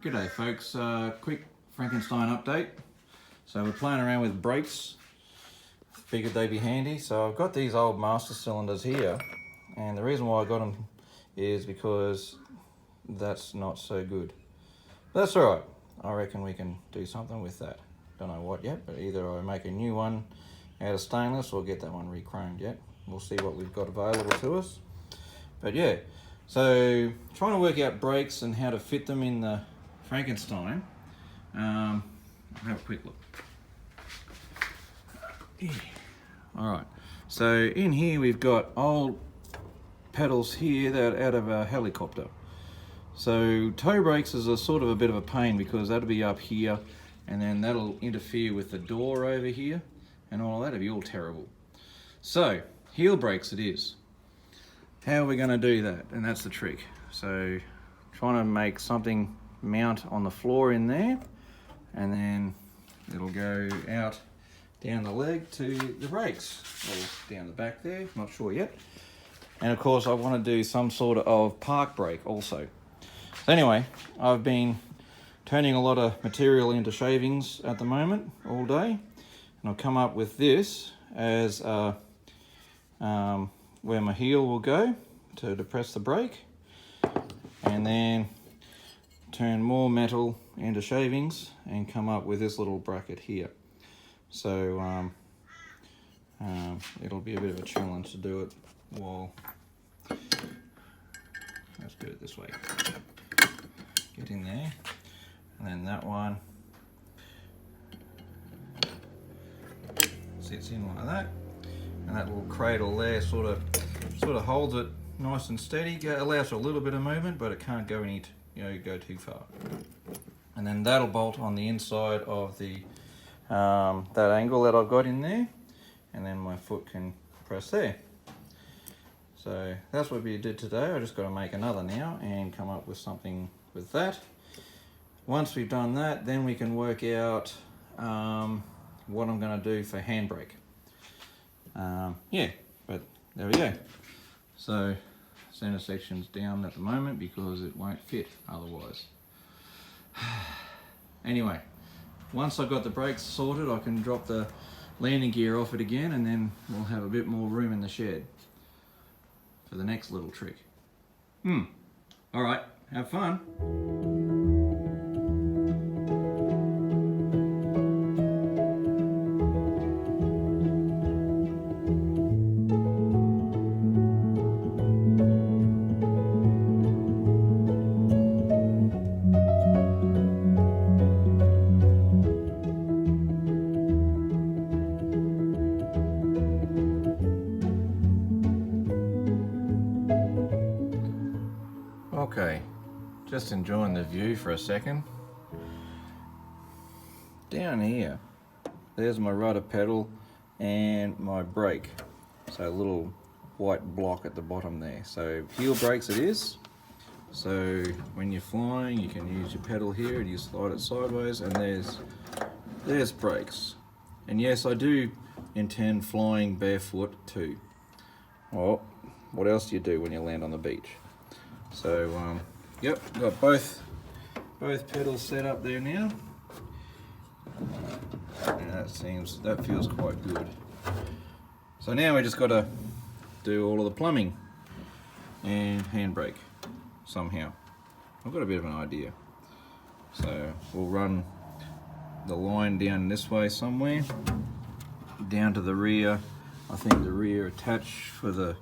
G'day folks, quick Frankenstein update. So we're playing around with brakes, figured they'd be handy. So I've got these old master cylinders here, and the reason why I got them is because that's not so good. But that's alright, I reckon we can do something with that. Don't know what yet, but either I make a new one out of stainless or get that one re-chromed yet. We'll see what we've got available to us. But yeah, so trying to work out brakes and how to fit them in the Frankenstein. I'll have a quick look. Yeah. Alright, so in here we've got old pedals here that are out of a helicopter. So toe brakes is a sort of a bit of a pain because that'll be up here and then that'll interfere with the door over here and all that. It'll be all terrible. So heel brakes it is. How are we going to do that? And that's the trick. So trying to make something mount on the floor in there, and then it'll go out down the leg to the brakes, or down the back there, not sure yet. And of course I want to do some sort of park brake also. So anyway, I've been turning a lot of material into shavings at the moment all day, and I've come up with this as where my heel will go to depress the brake, and then turn more metal into shavings and come up with this little bracket here. So it'll be a bit of a challenge to do it while, let's do it this way, get in there, and then that one sits in like that, and that little cradle there sort of holds it nice and steady. Allows for a little bit of movement, but it can't go any, go too far. And then that'll bolt on the inside of the that angle that I've got in there, and then my foot can press there. So that's what we did today. I just got to make another now and come up with something with that. Once we've done that, then we can work out what I'm going to do for handbrake. Yeah, but there we go. So center section's down at the moment because it won't fit otherwise. Anyway, once I've got the brakes sorted, I can drop the landing gear off it again, and then we'll have a bit more room in the shed for the next little trick. Alright, have fun. Okay, just enjoying the view for a second. Down here, there's my rudder pedal and my brake. So a little white block at the bottom there. So heel brakes it is. So when you're flying, you can use your pedal here and you slide it sideways, and there's brakes. And yes, I do intend flying barefoot too. Well, what else do you do when you land on the beach? So yep, got both pedals set up there now, and that feels quite good. So now we just got to do all of the plumbing and handbrake somehow. I've got a bit of an idea. So we'll run the line down this way somewhere, down to the rear. I think the rear attach for the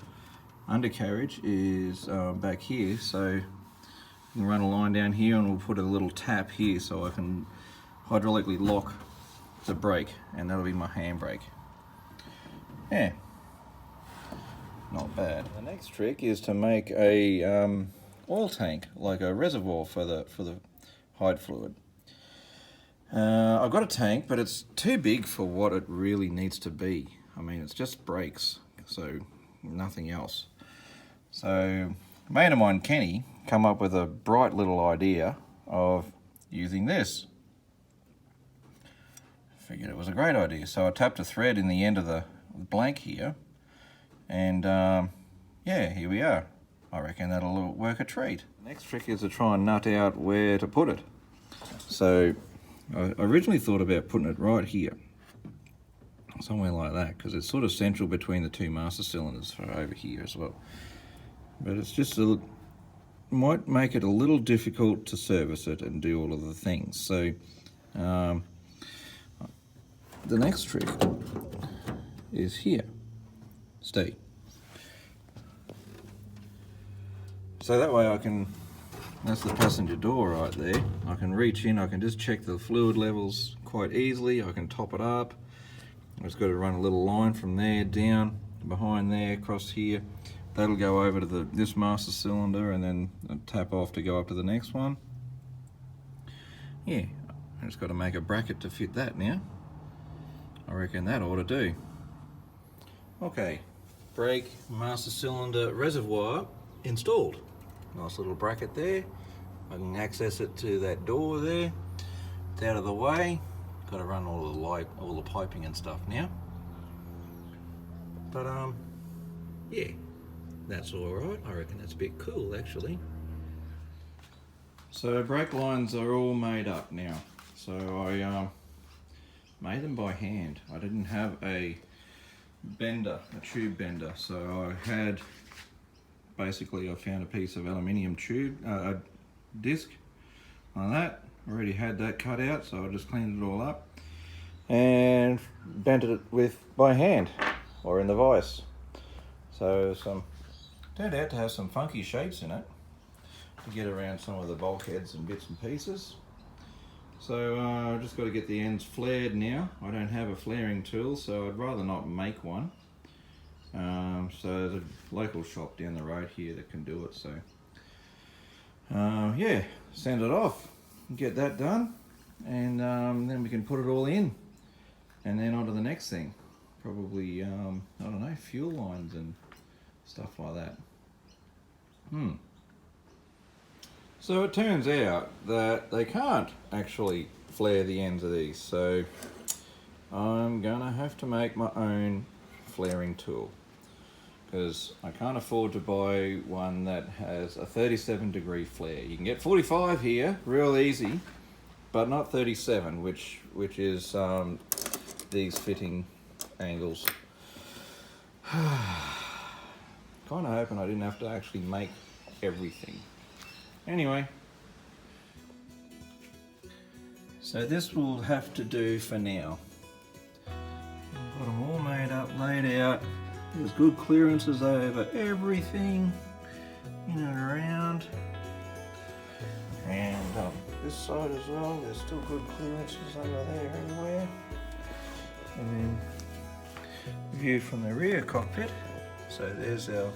undercarriage is back here, so you can run a line down here, and we'll put a little tap here so I can hydraulically lock the brake, and that'll be my handbrake. Yeah, not bad. The next trick is to make a oil tank, like a reservoir for the hide fluid. I've got a tank, but it's too big for what it really needs to be. I mean, it's just brakes, so nothing else. So a mate of mine, Kenny, come up with a bright little idea of using this. Figured it was a great idea. So I tapped a thread in the end of the blank here, and yeah, here we are. I reckon that'll work a treat. The next trick is to try and nut out where to put it. So I originally thought about putting it right here, somewhere like that, because it's sort of central between the two master cylinders for over here as well. But it's just might make it a little difficult to service it and do all of the things. So the next trick is here. Stay. So that way I can, that's the passenger door right there. I can reach in, I can just check the fluid levels quite easily. I can top it up. I've just got to run a little line from there down behind there across here. That'll go over to this master cylinder and then tap off to go up to the next one. Yeah, I just got to make a bracket to fit that now. I reckon that ought to do. Okay, brake, master cylinder, reservoir installed. Nice little bracket there. I can access it to that door there. It's out of the way. Got to run all the piping and stuff now. But yeah, that's all right. I reckon that's a bit cool actually. So brake lines are all made up now. So I made them by hand. I didn't have a bender, a tube bender. So I had, basically I found a piece of aluminium tube, a disc on that. Already had that cut out, so I just cleaned it all up and bent it by hand or in the vise. So turned out to have some funky shapes in it to get around some of the bulkheads and bits and pieces. So I've just got to get the ends flared now. I don't have a flaring tool, so I'd rather not make one. So there's a local shop down the road here that can do it. So yeah, send it off, get that done, and then we can put it all in, and then on to the next thing. Probably, I don't know, fuel lines and stuff like that. So it turns out that they can't actually flare the ends of these, so I'm gonna have to make my own flaring tool, because I can't afford to buy one that has a 37-degree flare. You can get 45 here, real easy, but not 37, which is these fitting angles. Kind of hoping I didn't have to actually make everything. Anyway, so this will have to do for now. I've got them all made up, laid out. There's good clearances over everything, in and around. And this side as well, there's still good clearances over there everywhere. And then view from the rear cockpit. So there's our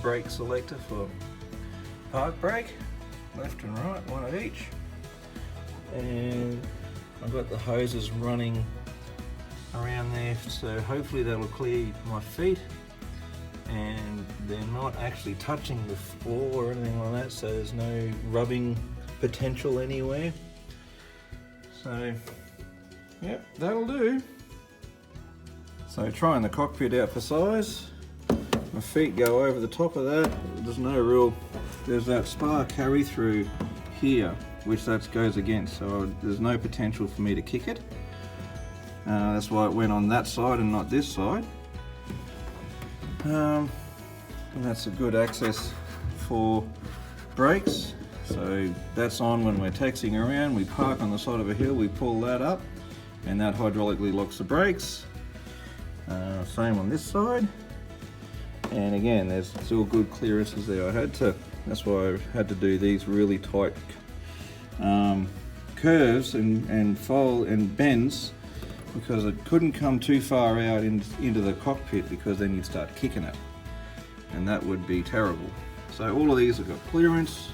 brake selector for park brake, left and right, one of each. And I've got the hoses running around there, so hopefully that'll clear my feet and they're not actually touching the floor or anything like that, so there's no rubbing potential anywhere. So yep, that'll do. So trying the cockpit out for size, my feet go over the top of that. There's that spar carry through here which that goes against, so there's no potential for me to kick it. That's why it went on that side and not this side. And that's a good access for brakes. So that's on when we're taxiing around. We park on the side of a hill, we pull that up, and that hydraulically locks the brakes. Same on this side. And again, there's still good clearances there. That's why I had to do these really tight curves and fold and bends, because it couldn't come too far out into the cockpit, because then you'd start kicking it, and that would be terrible. So all of these have got clearance.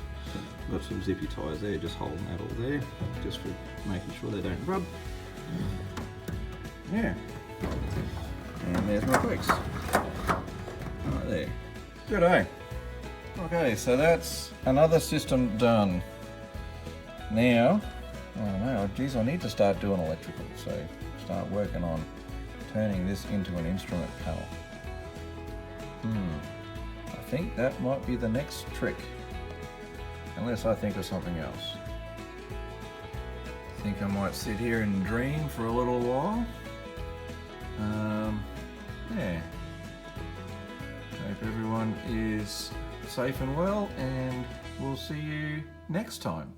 Got some zippy ties there, just holding that all there, just for making sure they don't rub. Yeah. And there's my brakes. Right there. Good, eh? Okay, so that's another system done. Now, oh no, geez, I need to start doing electrical, so start working on turning this into an instrument panel. I think that might be the next trick, unless I think of something else. think I might sit here and dream for a little while. Yeah. Hope everyone is safe and well, and we'll see you next time.